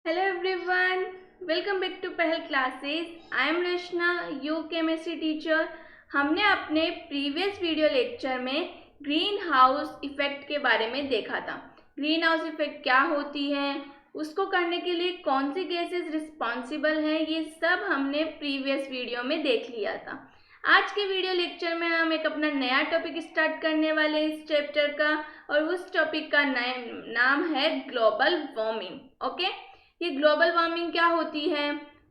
Hello everyone, welcome back to Pahal classes. I am Rachna, you chemistry teacher. हमने अपने previous video lecture में greenhouse effect के बारे में देखा था। ग्रीन हाउस इफेक्ट क्या होती है, उसको करने के लिए कौन सी गैसेस रिस्पॉन्सिबल हैं, ये सब हमने प्रीवियस वीडियो में देख लिया था। आज के वीडियो लेक्चर में हम एक अपना नया टॉपिक स्टार्ट करने वाले हैं इस चैप्टर का, और उस टॉपिक का नाम है ग्लोबल वार्मिंग। ओके, ये ग्लोबल वार्मिंग क्या होती है,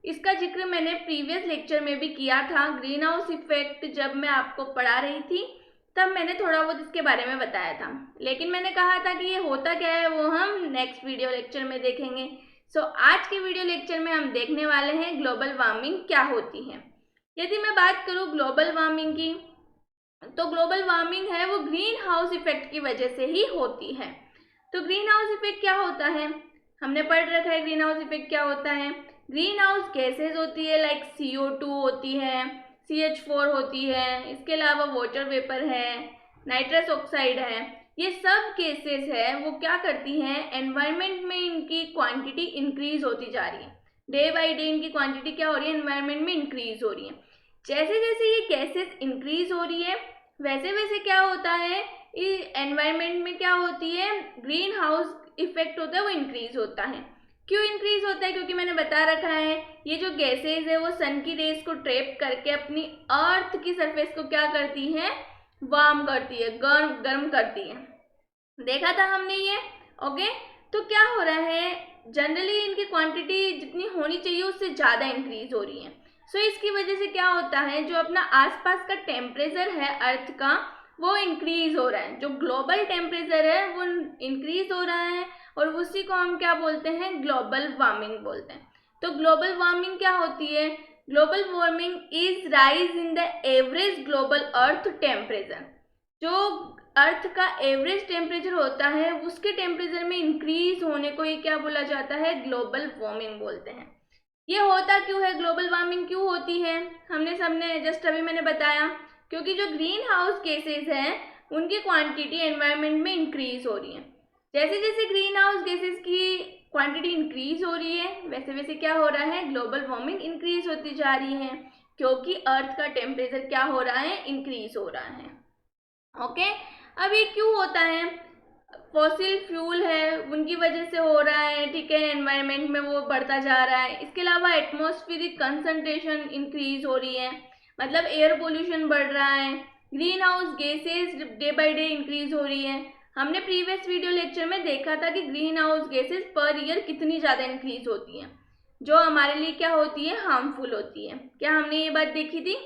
इसका जिक्र मैंने प्रीवियस लेक्चर में भी किया था। ग्रीन हाउस इफेक्ट जब मैं आपको पढ़ा रही थी तब मैंने थोड़ा बहुत इसके बारे में बताया था, लेकिन मैंने कहा था कि ये होता क्या है वो हम नेक्स्ट वीडियो लेक्चर में देखेंगे। आज के वीडियो लेक्चर में हम देखने वाले हैं ग्लोबल वार्मिंग क्या होती है। यदि मैं बात करूँ ग्लोबल वार्मिंग की, तो ग्लोबल वार्मिंग है वो ग्रीन हाउस इफेक्ट की वजह से ही होती है। तो ग्रीन हाउस इफेक्ट क्या होता है, हमने पढ़ रखा है ग्रीन हाउस इफेक्ट क्या होता है। ग्रीन हाउस गैसेज होती है, लाइक CO2 होती है, CH4 होती है, इसके अलावा वाटर वेपर है, नाइट्रस ऑक्साइड है। ये सब गैसेज है वो क्या करती हैं, एनवायरनमेंट में इनकी क्वांटिटी इंक्रीज होती जा रही है। डे बाय डे इनकी क्वांटिटी क्या हो रही है, एनवायरनमेंट में इंक्रीज हो रही है। जैसे जैसे ये गैसेज इंक्रीज हो रही है वैसे वैसे क्या होता है, एनवायरनमेंट में क्या होती है, ग्रीन हाउस इफेक्ट होता है वो इंक्रीज होता है। क्यों इंक्रीज होता है, क्योंकि मैंने बता रखा है ये जो गैसेज है वो सन की रेज को ट्रैप करके अपनी अर्थ की सरफेस को क्या करती है, वार्म करती है, गर्म करती है। देखा था हमने ये। ओके, तो क्या हो रहा है, जनरली इनकी क्वांटिटी जितनी होनी चाहिए उससे ज़्यादा इंक्रीज हो रही है। इसकी वजह से क्या होता है, जो अपना आसपास का टेम्परेचर है अर्थ का वो इंक्रीज हो रहा है। जो ग्लोबल टेम्परेचर है वो इंक्रीज हो रहा है, और उसी को हम क्या बोलते हैं, ग्लोबल वार्मिंग बोलते हैं। तो ग्लोबल वार्मिंग क्या होती है, global warming is rise in the average global earth temperature. जो अर्थ का एवरेज टेम्परेचर होता है उसके टेम्परेचर में इंक्रीज होने को ही क्या बोला जाता है, ग्लोबल वार्मिंग बोलते हैं। ये होता क्यों है, ग्लोबल वार्मिंग क्यों होती है, हमने सबने जस्ट अभी मैंने बताया, क्योंकि जो ग्रीन हाउस गैसेज हैं उनकी क्वांटिटी एनवायरनमेंट में इंक्रीज हो रही है। जैसे जैसे ग्रीन हाउस गैसेज की क्वांटिटी इंक्रीज हो रही है वैसे वैसे क्या हो रहा है, ग्लोबल वार्मिंग इंक्रीज होती जा रही है, क्योंकि अर्थ का टेम्परेचर क्या हो रहा है, इंक्रीज हो रहा है। ओके, अब ये क्यों होता है, फॉसिल फ्यूल है उनकी वजह से हो रहा है, ठीक है, एनवायरनमेंट में वो बढ़ता जा रहा है। इसके अलावा एटमॉस्फेरिक कंसंट्रेशन इंक्रीज हो रही है, मतलब एयर पोल्यूशन बढ़ रहा है, green house gases day by day increase हो रही है। हमने प्रीवियस वीडियो लेक्चर में देखा था कि green house gases per year कितनी ज़्यादा इंक्रीज होती हैं, जो हमारे लिए क्या होती है, हार्मफुल होती है। क्या हमने ये बात देखी थी।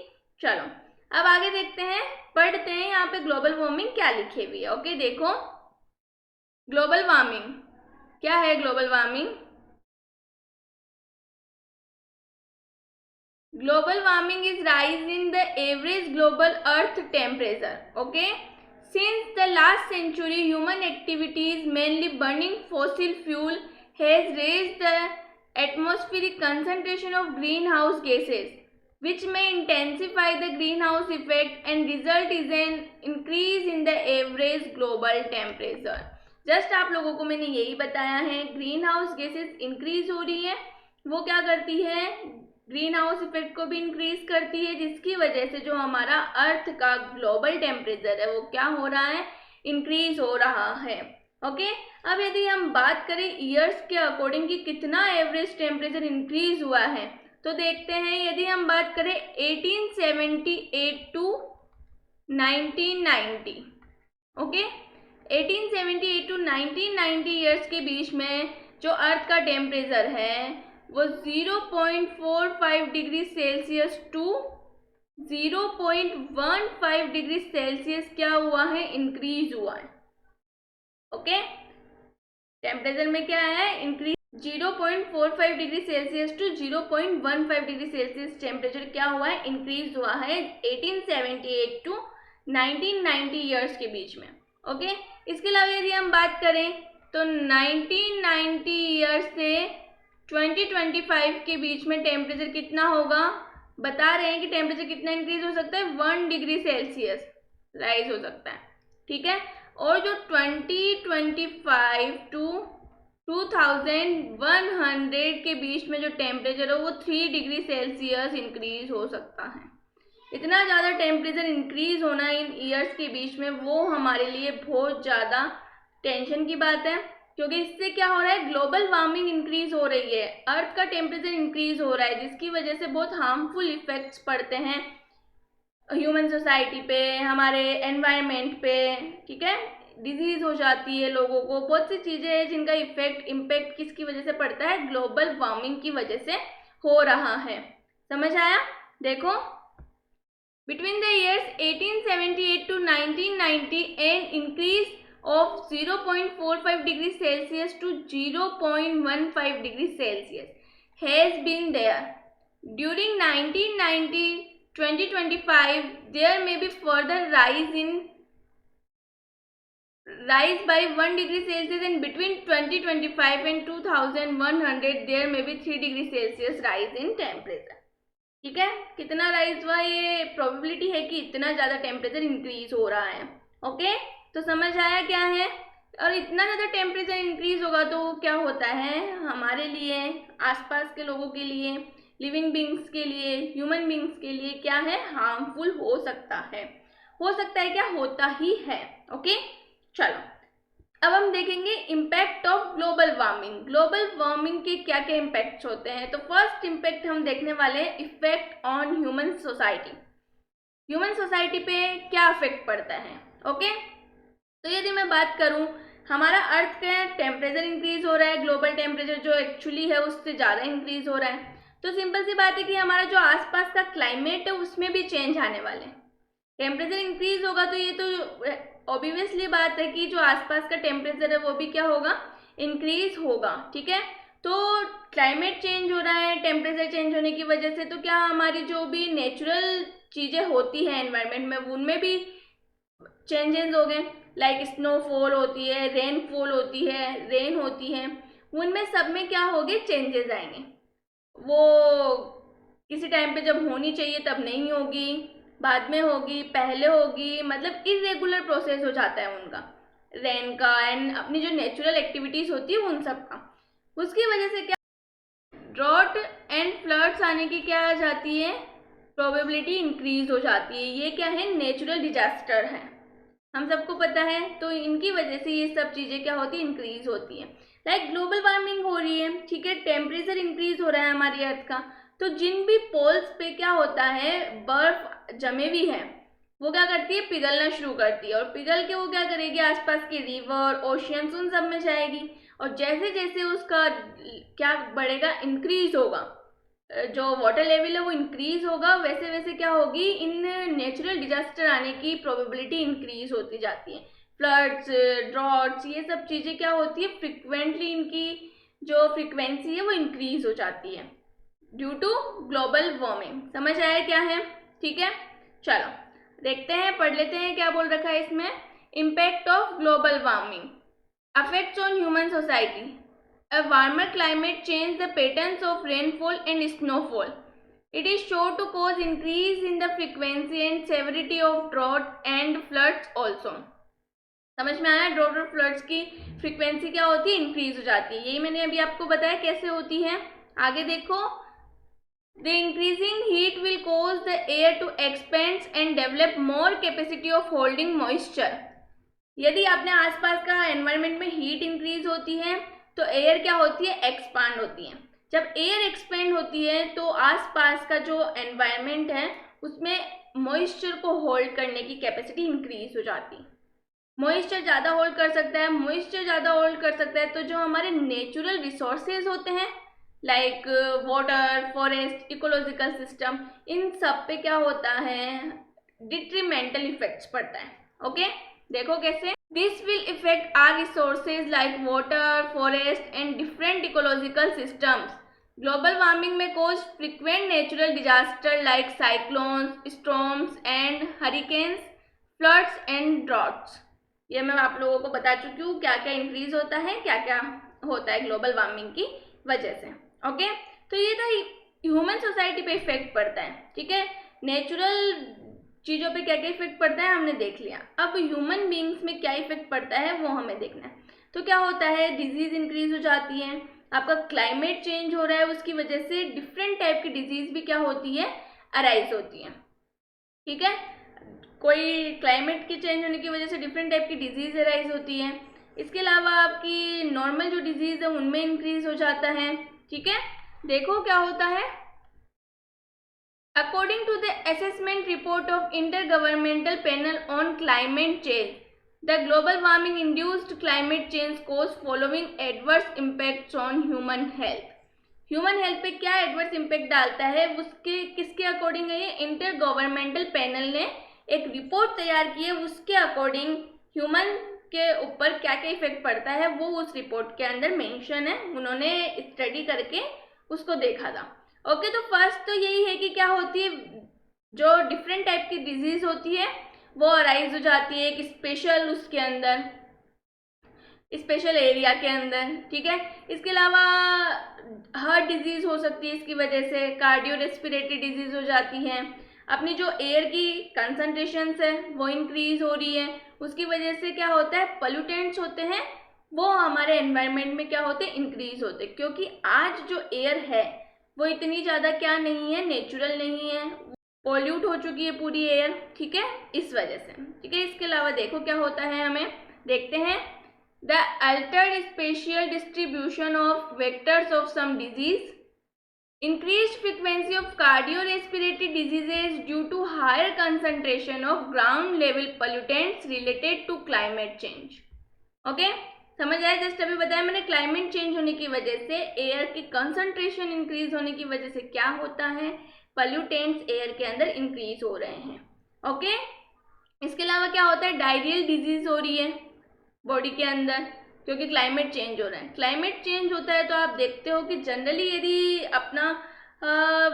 चलो अब आगे देखते हैं, पढ़ते हैं यहाँ पे ग्लोबल वार्मिंग क्या लिखी हुई है। ओके देखो, ग्लोबल वार्मिंग क्या है, global warming, global warming is rise in the average global earth temperature. Okay, since the last century human activities mainly burning fossil fuel has raised the atmospheric concentration of greenhouse gases, which may intensify the greenhouse effect and result is an increase in the average global temperature। Just आप लोगों को मैंने यही बताया है, green house gases increase हो रही है, वो क्या करती है, ग्रीन हाउस इफेक्ट को भी इंक्रीज करती है, जिसकी वजह से जो हमारा अर्थ का ग्लोबल टेम्परेचर है वो क्या हो रहा है, इंक्रीज हो रहा है। ओके, अब यदि हम बात करें ईयर्स के अकॉर्डिंग कि कितना एवरेज टेम्परेचर इंक्रीज हुआ है, तो देखते हैं। यदि हम बात करें 1878 टू 1990, ओके, 1878 टू 1990 ईयर्स के बीच में जो अर्थ का टेम्परेचर है वो 0.45 degree Celsius to 0.15 degree Celsius क्या हुआ है, इंक्रीज हुआ है। ओके, टेम्परेचर में क्या है, increase. 0.45 degree Celsius to 0.15 degree Celsius temperature क्या हुआ है, इंक्रीज हुआ है 1878 टू 1990 ईयर्स के बीच में। ओके, इसके अलावा यदि हम बात करें तो 1990 ईयर्स से 2025 के बीच में टेम्परेचर कितना होगा, बता रहे हैं कि टेम्परेचर कितना इंक्रीज हो सकता है, 1 डिग्री सेल्सियस राइज हो सकता है, ठीक है। और जो 2025 टू 2100 के बीच में जो टेम्परेचर है वो 3 डिग्री सेल्सियस इंक्रीज हो सकता है। इतना ज़्यादा टेम्परेचर इंक्रीज होना इन ईयर्स के बीच में वो हमारे लिए बहुत ज़्यादा टेंशन की बात है, क्योंकि इससे क्या हो रहा है, ग्लोबल वार्मिंग इंक्रीज हो रही है, अर्थ का टेम्परेचर इंक्रीज हो रहा है, जिसकी वजह से बहुत हार्मफुल इफेक्ट्स पड़ते हैं ह्यूमन सोसाइटी पे, हमारे एनवायरनमेंट पे, ठीक है। डिजीज हो जाती है लोगों को, बहुत सी चीज़ें हैं जिनका इम्पैक्ट किसकी वजह से पड़ता है, ग्लोबल वार्मिंग की वजह से हो रहा है। समझ आया? देखो, between the years 1878 to 1990 an increase of 0.45 degree Celsius to 0.15 degree Celsius has been there. During 1990 2025 there may be further rise by 1 degree Celsius, and between 2025 and 2100 there may be 3 degree Celsius rise in temperature. ठीक है, कितना rise हुआ, ये probability है कि इतना ज़्यादा temperature increase हो रहा है। ओके, तो समझ आया क्या है। और इतना ज़्यादा टेम्परेचर इंक्रीज होगा तो क्या होता है हमारे लिए, आसपास के लोगों के लिए, लिविंग बींग्स के लिए, ह्यूमन बींग्स के लिए क्या है, हार्मफुल हो सकता है। क्या होता ही है। ओके, चलो अब हम देखेंगे impact of global warming. Global warming के क्या क्या इम्पैक्ट्स होते हैं। तो फर्स्ट इम्पैक्ट हम देखने वाले हैं effect on human society. Human society पे क्या इफेक्ट पड़ता है। ओके, तो यदि मैं बात करूं, हमारा अर्थ का टेम्परेचर इंक्रीज हो रहा है, ग्लोबल टेम्परेचर जो एक्चुअली है उससे ज़्यादा इंक्रीज हो रहा है, तो सिंपल सी बात है कि हमारा जो आसपास का क्लाइमेट है उसमें भी चेंज आने वाले हैं। टेम्परेचर इंक्रीज होगा तो ये तो ऑब्वियसली बात है कि जो आसपास का टेम्परेचर है वो भी क्या होगा, इंक्रीज होगा। ठीक है, तो क्लाइमेट चेंज हो रहा है, टेम्परेचर चेंज होने की वजह से तो क्या हमारी जो भी नेचुरल चीज़ें होती हैं एनवायरनमेंट में उनमें भी चेंजेस हो गए। लाइक स्नोफॉल होती है, रेनफॉल होती है, रेन होती है, उनमें सब में क्या होंगे, चेंजेस आएंगे। वो किसी टाइम पे जब होनी चाहिए तब नहीं होगी, बाद में होगी, पहले होगी, मतलब इरेगुलर प्रोसेस हो जाता है उनका, रेन का एंड अपनी जो नेचुरल एक्टिविटीज होती है उन सब का। उसकी वजह से क्या ड्रॉट एंड फ्लड्स आने की क्या आ जाती है, प्रोबेबिलिटी इंक्रीज हो जाती है। ये क्या है, नेचुरल डिजास्टर है, हम सबको पता है। तो इनकी वजह से ये सब चीज़ें क्या होती है, इंक्रीज होती है। लाइक ग्लोबल वार्मिंग हो रही है, ठीक है, टेम्परेचर इंक्रीज हो रहा है हमारी अर्थ का, तो जिन भी पोल्स पे क्या होता है, बर्फ जमे हुई है, वो क्या करती है, पिघलना शुरू करती है, और पिघल के वो क्या करेगी, आसपास के रिवर, ओशियंस, उन सब में जाएगी। और जैसे जैसे उसका क्या बढ़ेगा, इंक्रीज होगा, जो वाटर लेवल है वो इंक्रीज होगा, वैसे वैसे क्या होगी, इन नेचुरल डिजास्टर आने की प्रोबेबिलिटी इंक्रीज होती जाती है। फ्लड्स, ड्रॉट्स, ये सब चीज़ें क्या होती है, फ्रिक्वेंटली इनकी जो फ्रिक्वेंसी है वो इंक्रीज हो जाती है ड्यू टू ग्लोबल वार्मिंग। समझ आया क्या है। ठीक है, चलो देखते हैं, पढ़ लेते हैं क्या बोल रखा है इसमें। Impact of global warming affects on human society. A warmer climate change the patterns of rainfall and snowfall. It is sure to cause increase in the frequency and severity of drought and floods also. समझ में आया, drought और floods की frequency क्या होती है, increase हो जाती है। यही मैंने अभी आपको बताया कैसे होती है। आगे देखो, The increasing heat will cause the air to expand and develop more capacity of holding moisture. यदि आपने आसपास का एनवायरनमेंट में हीट इंक्रीज होती है तो एयर क्या होती है, एक्सपांड होती है। जब एयर एक्सपेंड होती है तो आसपास का जो एनवायरनमेंट है उसमें मॉइस्चर को होल्ड करने की कैपेसिटी इंक्रीज हो जाती है। मॉइस्चर ज़्यादा होल्ड कर सकता है, मॉइस्चर ज़्यादा होल्ड कर सकता है तो जो हमारे नेचुरल रिसोर्सेज होते हैं like water, forest, ecological system, इन सब पे क्या होता है, डिट्रीमेंटल इफेक्ट्स पड़ता है। ओके, देखो कैसे। This will affect our resources like water, forest and different ecological systems. Global warming may cause frequent natural disasters like cyclones, storms and hurricanes, floods and droughts. ये मैं आप लोगों को बता चुकी हूँ क्या क्या इंक्रीज होता है, क्या क्या होता है ग्लोबल वार्मिंग की वजह से। ओके, तो ये था ह्यूमन सोसाइटी पे इफेक्ट पड़ता है। ठीक है, नेचुरल चीज़ों पे क्या क्या इफेक्ट पड़ता है हमने देख लिया। अब ह्यूमन बींग्स में क्या इफेक्ट पड़ता है वो हमें देखना है। तो क्या होता है, डिजीज इंक्रीज हो जाती है। आपका क्लाइमेट चेंज हो रहा है, उसकी वजह से डिफरेंट टाइप की डिजीज भी क्या होती है, अराइज होती है। ठीक है, कोई क्लाइमेट के चेंज होने की वजह से डिफरेंट टाइप की डिजीज अराइज होती है। इसके अलावा आपकी नॉर्मल जो डिजीज है उनमें इंक्रीज हो जाता है। ठीक है, देखो क्या होता है, according to the assessment report of Intergovernmental Panel on Climate Change, the global warming induced climate change caused following adverse impacts on human health. Human health पे क्या एडवर्स इम्पैक्ट डालता है, उसके किसके अकॉर्डिंग है, ये इंटर गवर्नमेंटल पैनल ने एक रिपोर्ट तैयार की है, उसके अकॉर्डिंग ह्यूमन के ऊपर क्या क्या इफेक्ट पड़ता है वो उस रिपोर्ट के अंदर मेंशन है। उन्होंने स्टडी करके उसको देखा था। ओके, तो फर्स्ट तो यही है कि क्या होती है, जो डिफरेंट टाइप की डिजीज होती है वो अराइज हो जाती है एक स्पेशल उसके अंदर, स्पेशल एरिया के अंदर। ठीक है, इसके अलावा हार्ट डिजीज हो सकती है इसकी वजह से, कार्डियो रेस्पिरेटरी डिजीज हो जाती है, अपनी जो एयर की कंसंट्रेशन है वो इंक्रीज हो रही है, उसकी वजह से क्या होता है, पोल्यूटेंट्स होते हैं वो हमारे एनवायरनमेंट में क्या होते हैं, इंक्रीज होते हैं। क्योंकि आज जो एयर है वो इतनी ज़्यादा क्या नहीं है, नेचुरल नहीं है, पॉल्यूट हो चुकी है पूरी एयर। ठीक है, इस वजह से। ठीक है, इसके अलावा देखो क्या होता है, हमें देखते हैं, the altered spatial distribution of vectors of some disease, increased frequency of cardiorespiratory diseases due to higher concentration of ground level pollutants related to climate change. Okay, समझ आया, जस्ट अभी बताया मैंने, क्लाइमेट चेंज होने की वजह से एयर की कंसंट्रेशन इंक्रीज होने की वजह से क्या होता है, पोल्यूटेंट्स एयर के अंदर इंक्रीज हो रहे हैं। ओके, इसके अलावा क्या होता है, डायरियल डिजीज हो रही है बॉडी के अंदर, क्योंकि क्लाइमेट चेंज हो रहा है। क्लाइमेट चेंज होता है तो आप देखते हो कि जनरली यदि अपना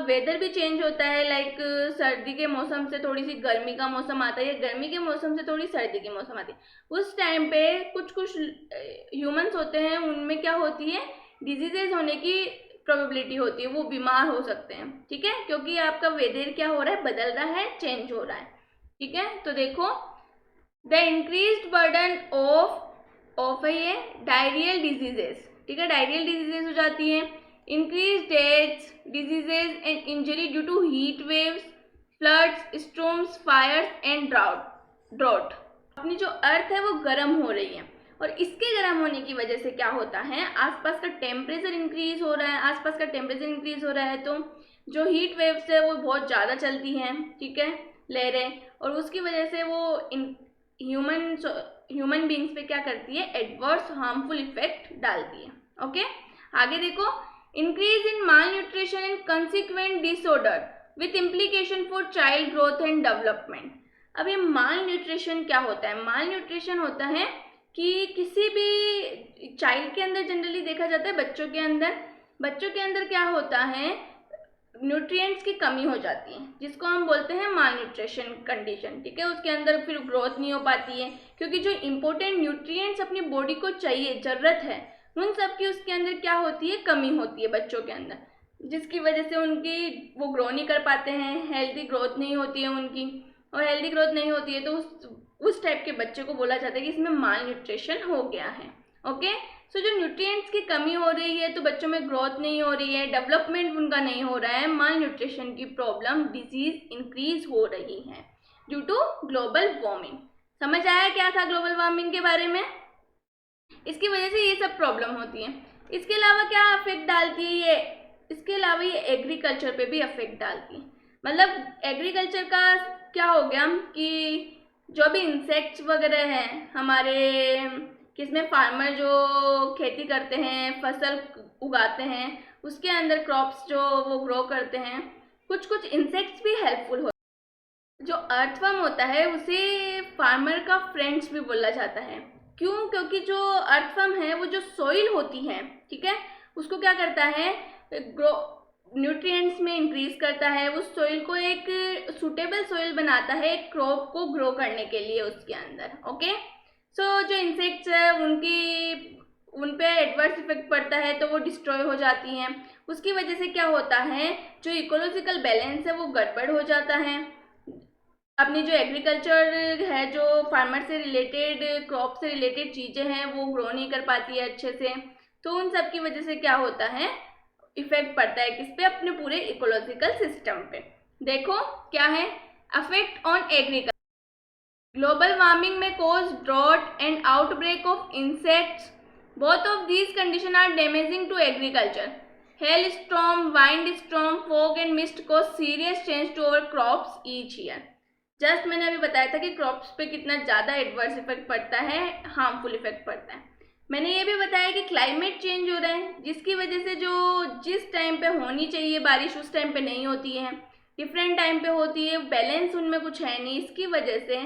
वेदर भी चेंज होता है, लाइक सर्दी के मौसम से थोड़ी सी गर्मी का मौसम आता है, या गर्मी के मौसम से थोड़ी सर्दी की मौसम आती है, उस टाइम पे कुछ ह्यूमंस होते हैं उनमें क्या होती है, डिजीजेज होने की प्रोबेबिलिटी होती है, वो बीमार हो सकते हैं। ठीक है, क्योंकि आपका वेदर क्या हो रहा है, बदल रहा है, चेंज हो रहा है। ठीक है, तो देखो, द इंक्रीज्ड बर्डन ऑफ ये डायरियल डिजीजेस। ठीक है, डायरियल डिजीजेस हो जाती है, increase deaths, diseases and injury due to heat waves, floods, storms, fires and drought. अपनी जो अर्थ है वो गर्म हो रही है, और इसके गर्म होने की वजह से क्या होता है, आसपास का टेम्परेचर इंक्रीज हो रहा है। आसपास का टेम्परेचर इंक्रीज हो रहा है तो जो हीट वेव्स है वो बहुत ज़्यादा चलती हैं। ठीक है, लहरें, और उसकी वजह से वो ह्यूमन बींग्स पे क्या करती है, एडवर्स हार्मफुल इफेक्ट डालती है। ओके, आगे देखो, increase in mall nutrition and consequent disorder with implication for child growth and development. अब ये माल न्यूट्रिशन क्या होता है, माल न्यूट्रिशन होता है कि किसी भी चाइल्ड के अंदर जनरली देखा जाता है, बच्चों के अंदर क्या होता है, न्यूट्रिएंट्स की कमी हो जाती है, जिसको हम बोलते हैं माल न्यूट्रिशन कंडीशन। ठीक है, उसके अंदर फिर ग्रोथ नहीं हो पाती है, क्योंकि जो इम्पोर्टेंट न्यूट्रिएंट्स अपनी बॉडी को चाहिए, ज़रूरत है, उन सब की उसके अंदर क्या होती है, कमी होती है बच्चों के अंदर, जिसकी वजह से उनकी वो ग्रो नहीं कर पाते हैं, हेल्दी ग्रोथ नहीं होती है उनकी, और हेल्दी ग्रोथ नहीं होती है तो उस टाइप के बच्चे को बोला जाता है कि इसमें माल न्यूट्रिशन हो गया है। ओके, सो जो न्यूट्रिएंट्स की कमी हो रही है तो बच्चों में ग्रोथ नहीं हो रही है, डेवलपमेंट उनका नहीं हो रहा है, माल न्यूट्रिशन की प्रॉब्लम, डिजीज इंक्रीज हो रही है ड्यू टू ग्लोबल वार्मिंग। समझ आया क्या था ग्लोबल वार्मिंग के बारे में, इसकी वजह से ये सब प्रॉब्लम होती है। इसके अलावा क्या अफेक्ट डालती है ये, इसके अलावा ये एग्रीकल्चर पे भी अफेक्ट डालती है। मतलब एग्रीकल्चर का क्या हो गया कि जो भी इंसेक्ट्स वगैरह हैं हमारे, किसमें फार्मर जो खेती करते हैं, फसल उगाते हैं, उसके अंदर क्रॉप्स जो वो ग्रो करते हैं, कुछ इंसेक्ट्स भी हेल्पफुल होते हैं। जो अर्थवर्म होता है उसे फार्मर का फ्रेंड्स भी बोला जाता है। क्यों, क्योंकि जो अर्थवर्म है वो जो सॉइल होती है, ठीक है, उसको क्या करता है, न्यूट्रिएंट्स में इंक्रीज करता है, उस सॉइल को एक सूटेबल सॉइल बनाता है एक क्रॉप को ग्रो करने के लिए उसके अंदर। ओके, सो जो इंसेक्ट्स है उन पे एडवर्स इफेक्ट पड़ता है तो वो डिस्ट्रॉय हो जाती हैं। उसकी वजह से क्या होता है, जो इकोलॉजिकल बैलेंस है वो गड़बड़ हो जाता है, अपनी जो एग्रीकल्चर है, जो फार्मर से रिलेटेड, क्रॉप से रिलेटेड चीज़ें हैं, वो ग्रो नहीं कर पाती है अच्छे से। तो उन सब की वजह से क्या होता है, इफेक्ट पड़ता है किस पे, अपने पूरे इकोलॉजिकल सिस्टम पे। देखो क्या है, affect on agriculture. Global warming में cause drought and outbreak of insects. Both of these condition are damaging to agriculture. Hail storm, wind storm, fog and mist cause serious change to our crops each year. Just मैंने अभी बताया था कि crops पे कितना ज़्यादा adverse effect पड़ता है, हार्मफुल इफेक्ट पड़ता है। मैंने ये भी बताया कि क्लाइमेट चेंज हो रहा है, जिसकी वजह से जो जिस टाइम पे होनी चाहिए बारिश उस टाइम पे नहीं होती है, डिफरेंट टाइम पे होती है, बैलेंस उनमें कुछ है नहीं। इसकी वजह से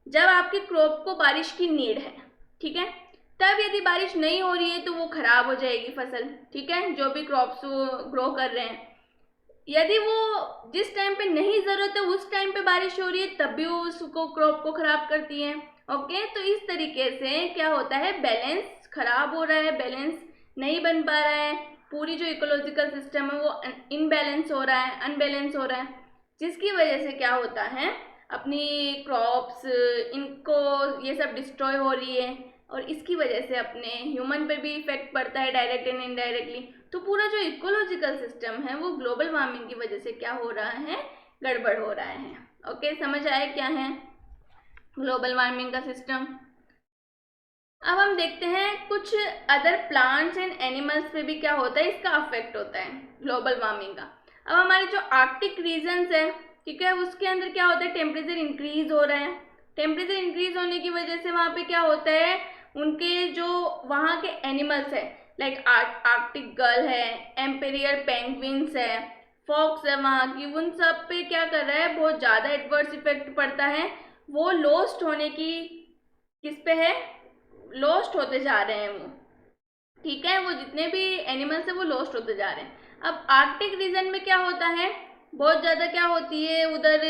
जब आपकी क्रॉप को बारिश की नीड है, ठीक है, तब यदि बारिश नहीं हो रही है तो वो खराब हो जाएगी फसल, ठीक है, जो भी क्रॉप्स ग्रो कर रहे हैं। यदि वो जिस टाइम पे नहीं ज़रूरत है उस टाइम पे बारिश हो रही है तब भी वो उसको क्रॉप को ख़राब करती है। ओके, तो इस तरीके से क्या होता है, बैलेंस खराब हो रहा है, बैलेंस नहीं बन पा रहा है, पूरी जो इकोलॉजिकल सिस्टम है वो इनबैलेंस हो रहा है, अनबैलेंस हो रहा है, जिसकी वजह से क्या होता है, अपनी क्रॉप्स इनको ये सब डिस्ट्रॉय हो रही है, और इसकी वजह से अपने ह्यूमन पे भी इफेक्ट पड़ता है डायरेक्ट एंड इनडायरेक्टली। तो पूरा जो इकोलॉजिकल सिस्टम है वो ग्लोबल वार्मिंग की वजह से क्या हो रहा है, गड़बड़ हो रहा है। ओके, समझ आया क्या है ग्लोबल वार्मिंग का सिस्टम। अब हम देखते हैं कुछ अदर प्लांट्स एंड एनिमल्स पे भी क्या होता है, इसका अफेक्ट होता है ग्लोबल वार्मिंग का। अब हमारे जो आर्कटिक रीजन्स है, ठीक है, उसके अंदर क्या होता है, टेम्परेचर इंक्रीज हो रहा है। टेम्परेचर इंक्रीज होने की वजह से वहाँ पे क्या होता है, उनके जो वहाँ के एनिमल्स है, लाइक आर्कटिक गर्ल है, एम्पेरियर पेंगुइन्स है, फॉक्स है वहाँ की, उन सब पे क्या कर रहा है, बहुत ज़्यादा एडवर्स इफेक्ट पड़ता है। वो लॉस्ट होने की किस पे है, लॉस्ट होते जा रहे हैं वो, ठीक है, वो जितने भी एनिमल्स है वो लॉस्ट होते जा रहे हैं। अब आर्कटिक रीजन में क्या होता है, बहुत ज़्यादा क्या होती है उधर,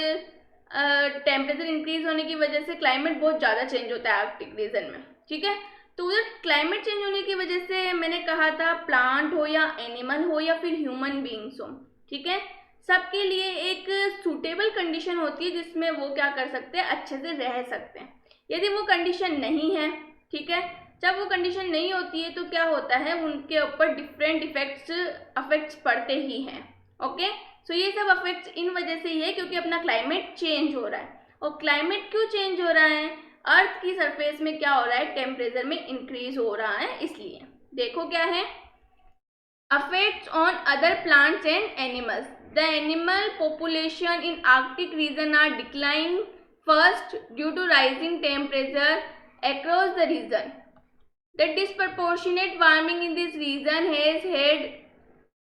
टेम्परेचर इंक्रीज होने की वजह से क्लाइमेट बहुत ज़्यादा चेंज होता है आर्कटिक रीजन में, ठीक है। तो उधर क्लाइमेट चेंज होने की वजह से मैंने कहा था, प्लांट हो या एनिमल हो या फिर ह्यूमन बींग्स हो, ठीक है, सबके लिए एक सूटेबल कंडीशन होती है जिसमें वो क्या कर सकते हैं, अच्छे से रह सकते हैं। यदि वो कंडीशन नहीं है, ठीक है, जब वो कंडीशन नहीं होती है तो क्या होता है, उनके ऊपर डिफरेंट अफेक्ट्स पड़ते ही हैं। ओके, सो ये सब अफेक्ट्स इन वजह से ही है क्योंकि अपना क्लाइमेट चेंज हो रहा है। और क्लाइमेट क्यों चेंज हो रहा है, अर्थ की सरफेस में क्या हो रहा है, टेम्परेचर में इंक्रीज हो रहा है, इसलिए। देखो क्या है, affects on other plants and animals. The animal population in Arctic region are decline first due to rising temperature across the region. The disproportionate warming in this region has had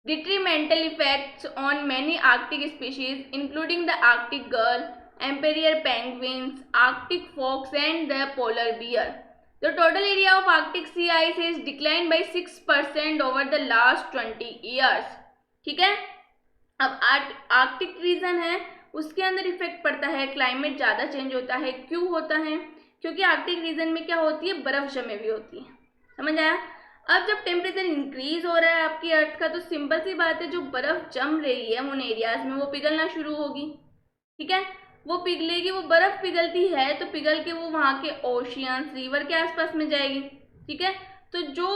detrimental effects on many Arctic species, including the Arctic gull, emperor penguins, Arctic fox, and the polar bear. The total area of Arctic sea ice has declined by 6% over the last 20 years. ठीक है, अब Arctic region है उसके अंदर effect पड़ता है, climate ज़्यादा change होता है। क्यों होता है, क्योंकि आर्कटिक रीजन में क्या होती है, बर्फ जमे हुई होती है, समझ आया। अब जब टेम्परेचर इंक्रीज हो रहा है आपकी अर्थ का, तो सिंपल सी बात है, जो बर्फ जम रही है उन एरियाज में वो पिघलना शुरू होगी, ठीक है, वो पिघलेगी, वो बर्फ पिघलती है तो पिघल के वो वहाँ के ओशियंस, रिवर के आसपास में जाएगी, ठीक है। तो जो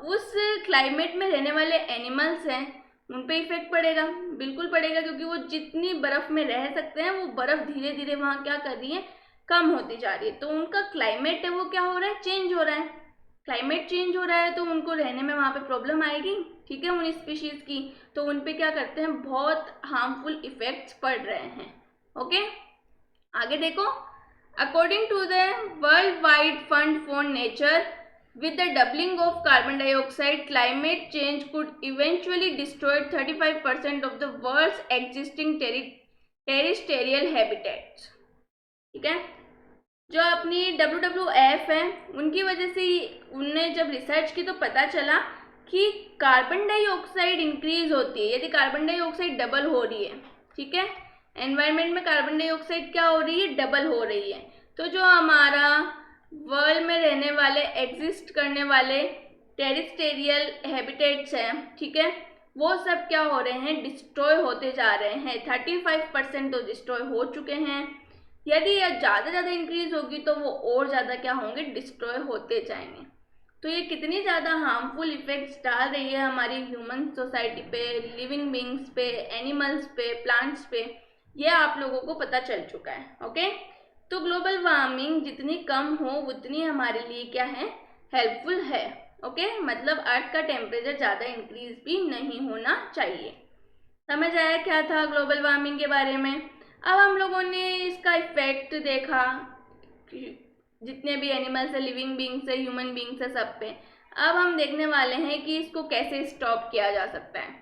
उस क्लाइमेट में रहने वाले एनिमल्स हैं उन पे इफेक्ट पड़ेगा, बिल्कुल पड़ेगा, क्योंकि वो जितनी बर्फ में रह सकते हैं वो बर्फ धीरे धीरे वहाँ क्या कर रही है, कम होती जा रही है। तो उनका क्लाइमेट है वो क्या हो रहा है, चेंज हो रहा है। क्लाइमेट चेंज हो रहा है तो उनको रहने में वहाँ पे प्रॉब्लम आएगी, ठीक है, उन स्पीशीज़ की। तो उन पे क्या करते हैं, बहुत हार्मफुल इफेक्ट्स पड़ रहे हैं। ओके, आगे देखो, according to the World Wide Fund for Nature, with the doubling of carbon dioxide, climate change could eventually destroy 35% of the world's existing terrestrial habitats, ठीक है। जो अपनी WWF है उनकी वजह से उनने जब रिसर्च की तो पता चला कि कार्बन डाइऑक्साइड इंक्रीज होती है। यदि कार्बन डाइऑक्साइड डबल हो रही है, ठीक है, एनवायरनमेंट में कार्बन डाइऑक्साइड क्या हो रही है, डबल हो रही है, तो जो हमारा वर्ल्ड में रहने वाले, एग्जिस्ट करने वाले टेरिस्टेरियल हैबिटेट्स हैं, ठीक है, वो सब क्या हो रहे हैं, डिस्ट्रॉय होते जा रहे हैं। 35% तो डिस्ट्रॉय हो चुके हैं, यदि यह ज़्यादा इंक्रीज होगी तो वो और ज़्यादा क्या होंगे, डिस्ट्रॉय होते जाएंगे। तो ये कितनी ज़्यादा हार्मफुल इफेक्ट्स डाल रही है हमारी ह्यूमन सोसाइटी पे, लिविंग बींग्स पे, एनिमल्स पे, प्लांट्स पे, ये आप लोगों को पता चल चुका है। ओके, तो ग्लोबल वार्मिंग जितनी कम हो उतनी हमारे लिए क्या है, हेल्पफुल है। ओके, मतलब अर्थ का टेम्परेचर ज़्यादा इंक्रीज भी नहीं होना चाहिए। समझ आया क्या था ग्लोबल वार्मिंग के बारे में। अब हम लोगों ने इसका इफेक्ट देखा जितने भी एनिमल्स है, लिविंग बींग्स है, ह्यूमन बींग्स है, सब पे। अब हम देखने वाले हैं कि इसको कैसे स्टॉप किया जा सकता है।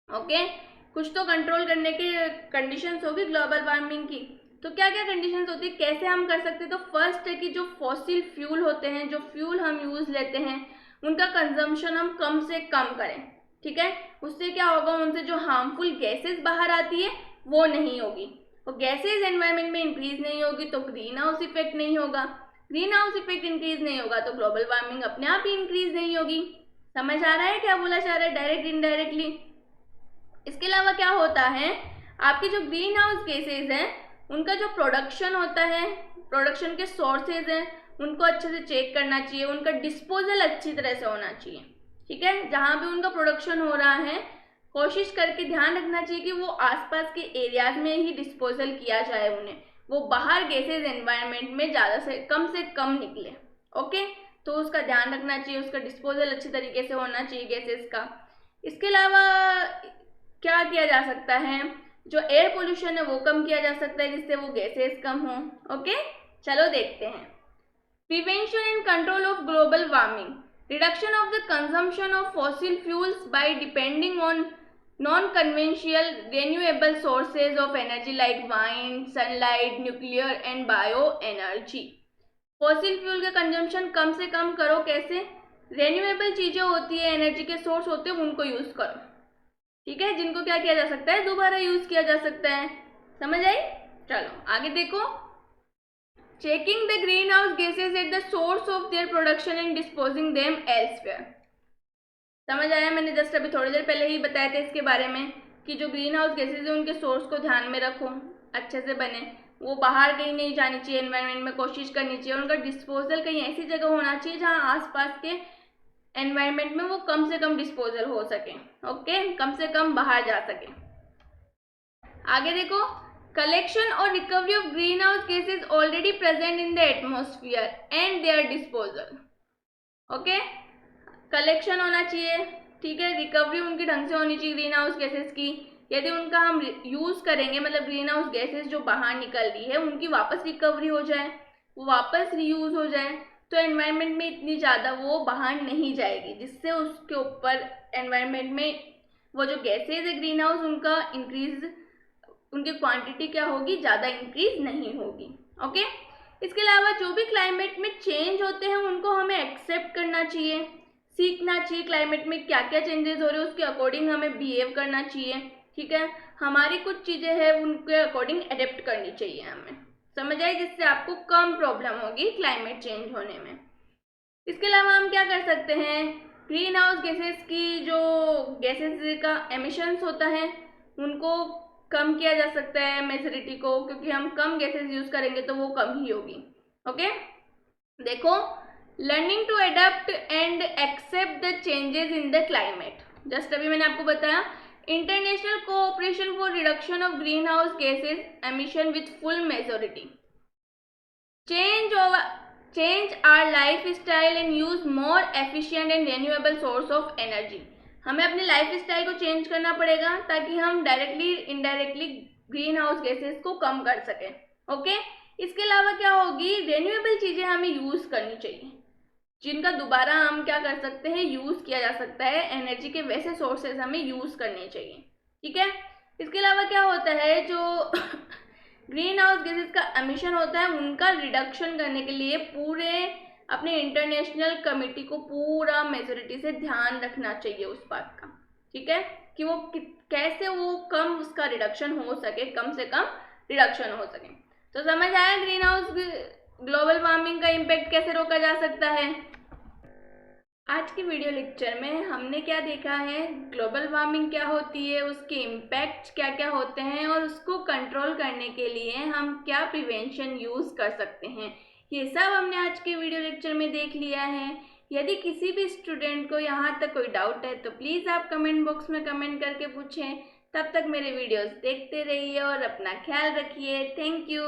ओके, कुछ तो कंट्रोल करने की कंडीशंस होगी ग्लोबल वार्मिंग की। तो क्या क्या कंडीशंस होती है, कैसे हम कर सकते हैं। तो फर्स्ट है कि जो फॉसिल फ्यूल होते हैं, जो फ्यूल हम यूज़ लेते हैं, उनका कंजम्पशन हम कम से कम करें। ठीक है, उससे क्या होगा, उनसे जो हार्मफुल गैसेस बाहर आती है वो नहीं होगी। और गैसेज एनवायरनमेंट में इंक्रीज नहीं होगी तो ग्रीन हाउस इफेक्ट नहीं होगा। ग्रीन हाउस इफेक्ट इंक्रीज नहीं होगा तो ग्लोबल वार्मिंग अपने आप ही इंक्रीज नहीं होगी। समझ आ रहा है क्या बोला जा रहा है, डायरेक्ट इनडायरेक्टली। इसके अलावा क्या होता है, आपके जो ग्रीन हाउस गैसेज हैं उनका जो प्रोडक्शन होता है, प्रोडक्शन के सोर्सेज हैं, उनको अच्छे से चेक करना चाहिए। उनका डिस्पोजल अच्छी तरह से होना चाहिए। ठीक है, जहाँ भी उनका प्रोडक्शन हो रहा है कोशिश करके ध्यान रखना चाहिए कि वो आसपास के एरियाज में ही डिस्पोजल किया जाए उन्हें, वो बाहर गैसेज एनवायरनमेंट में ज़्यादा से कम निकले। ओके, तो उसका ध्यान रखना चाहिए, उसका डिस्पोजल अच्छी तरीके से होना चाहिए गैसेज का। इसके अलावा क्या किया जा सकता है, जो एयर पोल्यूशन है वो कम किया जा सकता है जिससे वो गैसेज कम हो। ओके, चलो देखते हैं। Prevention and control of global warming, reduction of the consumption of fossil fuels by depending on non-conventional renewable sources of energy like wind, sunlight, nuclear and bioenergy। Fossil fuel का consumption कम से कम करो। कैसे, renewable चीजें होती है, energy के source होते हैं, उनको यूज करो। ठीक है, जिनको क्या किया जा सकता है, दोबारा यूज किया जा सकता है। समझ आई, चलो आगे देखो। Checking the green house gases at the source of their production and disposing them elsewhere. समझ आया, मैंने जस्ट अभी थोड़ी देर पहले ही बताया था इसके बारे में कि जो ग्रीन हाउस गैसेज है उनके सोर्स को ध्यान में रखो, अच्छे से बने, वो बाहर कहीं नहीं जानी चाहिए, एनवायरनमेंट में कोशिश करनी चाहिए। उनका डिस्पोजल कहीं ऐसी जगह होना चाहिए जहाँ आसपास के एनवायरनमेंट में वो कम से कम डिस्पोजल हो सके। ओके, कम से कम बाहर जा सके। आगे देखो, कलेक्शन और recovery of greenhouse gases already present in the atmosphere and there disposal. Okay, collection होना चाहिए। ठीक है, रिकवरी उनकी ढंग से होनी चाहिए ग्रीन हाउस गैसेस की। यदि उनका हम यूज़ करेंगे, मतलब ग्रीन हाउस गैसेस जो बाहर निकल रही है उनकी वापस रिकवरी हो जाए, वो वापस रीयूज हो जाए, तो एनवायरनमेंट में इतनी ज़्यादा वो बाहर नहीं जाएगी, जिससे उसके ऊपर एनवायरनमेंट में वो जो गैसेज है ग्रीन हाउस उनका इंक्रीज, उनकी क्वांटिटी क्या होगी, ज़्यादा इंक्रीज नहीं होगी। ओके, इसके अलावा जो भी क्लाइमेट में चेंज होते हैं उनको हमें एक्सेप्ट करना चाहिए, सीखना चाहिए। क्लाइमेट में क्या क्या चेंजेस हो रहे हैं उसके अकॉर्डिंग हमें बिहेव करना चाहिए। ठीक है, हमारी कुछ चीज़ें हैं उनके अकॉर्डिंग अडेप्ट करनी चाहिए हमें। समझ आई, जिससे आपको कम प्रॉब्लम होगी क्लाइमेट चेंज होने में। इसके अलावा हम क्या कर सकते हैं, ग्रीन हाउस गैसेस की जो गैसेस का एमिशंस होता है उनको कम किया जा सकता है, मेजोरिटी को, क्योंकि हम कम गैसेस यूज करेंगे तो वो कम ही होगी। ओके, देखो, learning to adapt and accept the changes in the climate, just अभी मैंने आपको बताया। International cooperation for reduction of greenhouse gases emission with full majority, change our lifestyle and use more efficient and renewable source of energy. हमें अपने life style को change करना पड़ेगा ताकि हम directly indirectly green house gases को कम कर सकें। ओके, इसके अलावा क्या होगी, रिन्यूएबल चीज़ें हमें यूज़ करनी चाहिए जिनका दोबारा हम क्या कर सकते हैं, यूज़ किया जा सकता है। एनर्जी के वैसे सोर्सेज हमें यूज़ करने चाहिए। ठीक है, इसके अलावा क्या होता है, जो ग्रीन हाउस गैसेज का एमिशन होता है उनका रिडक्शन करने के लिए पूरे अपने इंटरनेशनल कमिटी को पूरा मेजोरिटी से ध्यान रखना चाहिए उस बात का। ठीक है, कि वो कैसे वो कम उसका रिडक्शन हो सके, कम से कम रिडक्शन हो सके। तो समझ आया ग्रीन हाउस ग्लोबल वार्मिंग का इम्पैक्ट कैसे रोका जा सकता है। आज के वीडियो लेक्चर में हमने क्या देखा है, ग्लोबल वार्मिंग क्या होती है, उसके इम्पैक्ट क्या क्या होते हैं और उसको कंट्रोल करने के लिए हम क्या प्रिवेंशन यूज़ कर सकते हैं, ये सब हमने आज के वीडियो लेक्चर में देख लिया है। यदि किसी भी स्टूडेंट को यहाँ तक कोई डाउट है तो प्लीज़ आप कमेंट बॉक्स में कमेंट करके पूछें। तब तक मेरे वीडियोस देखते रहिए और अपना ख्याल रखिए। Thank you.